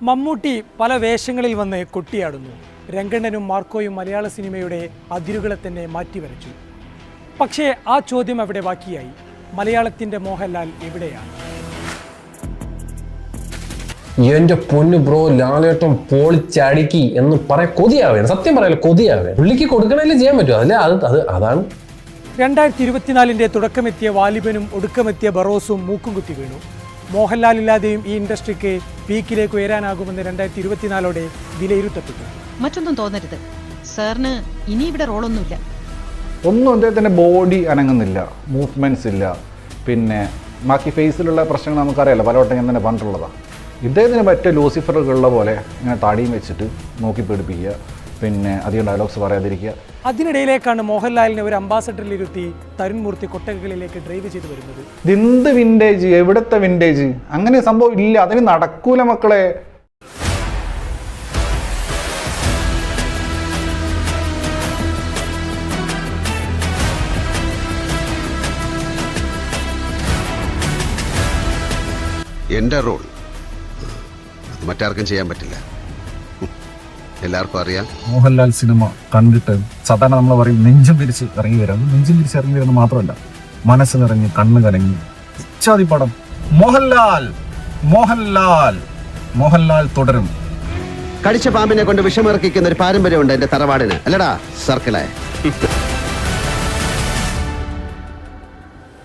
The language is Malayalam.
മമ്മൂട്ടി പല വേഷങ്ങളിൽ വന്ന് കൊട്ടിയാടുന്നു. രംഗണ്ണനും മാർക്കോയും മലയാള സിനിമയുടെ അതിരുകളെ തന്നെ മാറ്റിവരച്ചു. പക്ഷേ ആ ചോദ്യം അവിടെ ബാക്കിയായി. മലയാളത്തിൻ്റെ മോഹൻലാൽ എവിടെയാണ്? എന്റെ പൊന്നു ബ്രോ, ലാലേട്ടൻ പൊളിച്ചടുക്കി എന്ന് പറയാൻ കൊതിയാവുകയാണ്. സത്യം പറയല്ലോ, കൊതിയാവുകയാണ്. പുള്ളിക്ക് കൊടുക്കണേലും ചെയ്യാൻ പറ്റും. അതല്ലേ അതാണ് 2024 തുടക്കമെത്തിയ വാലിബനും ഒടുക്കമെത്തിയ ബറോസും മൂക്കും കുത്തി വീണു. മോഹൻലാലില്ലാതെയും ഈ ഇൻഡസ്ട്രിക്ക് പീക്കിലേക്ക് ഉയരാനാകുമെന്ന് 2024 വിലയിരുത്തപ്പെട്ടു. മറ്റൊന്നും തോന്നരുത് സാറിന്, ഇനി ഇവിടെ റോളൊന്നുമില്ല. ഒന്നും അദ്ദേഹത്തിൻ്റെ ബോഡി അനങ്ങുന്നില്ല, മൂവ്മെൻറ്റ്സ് ഇല്ല. പിന്നെ ബാക്കി ഫേസിലുള്ള പ്രശ്നങ്ങൾ നമുക്കറിയാലോ, പലവട്ടം ഞാൻ തന്നെ പറഞ്ഞിട്ടുള്ളതാണ്. ഇദ്ദേഹത്തിന് പറ്റിയ ലൂസിഫറുകളുള്ള പോലെ ഇങ്ങനെ താടിയും വെച്ചിട്ട് നോക്കി പേടിപ്പിക്കുക, പിന്നെ അധികം ഡയലോഗ്സ് പറയാതിരിക്കുക. അതിനിടയിലേക്കാണ് മോഹൻലാലിനെ ഒരു അംബാസഡറിലിരുത്തി തരുൺ മൂർത്തി കൊട്ടകകളിലേക്ക് ഡ്രൈവ് ചെയ്ത് വരുന്നത്. ഇതെന്ത് വിൻറ്റേജ്, എവിടുത്തെ വിൻറ്റേജ്? അങ്ങനെ സംഭവം ഇല്ല, അതിന് നടക്കൂല മക്കളെ. എൻ്റെ റോൾ അത് മറ്റാർക്കും ചെയ്യാൻ പറ്റില്ല, എല്ലാവർക്കും അറിയാം. മോഹൻലാൽ സിനിമ കണ്ടിട്ട് സാധാരണ നമ്മൾ പറയും നെഞ്ചും തിരിച്ച് ഇറങ്ങി വരാം. നെഞ്ചും തിരിച്ച് ഇറങ്ങി വരുന്നത് മാത്രമല്ല, മനസ്സ് നിറഞ്ഞ് കണ്ണ് കലങ്ങി ഇച്ഛാതി പടം. മോഹൻലാൽ തുടരും. കടിച്ച പാമ്പിനെ കൊണ്ട് വിഷമിറക്കിക്കുന്ന ഒരു പാരമ്പര്യമുണ്ട് എൻ്റെ തറവാടിന്, അല്ലടാ സർക്കിളെ.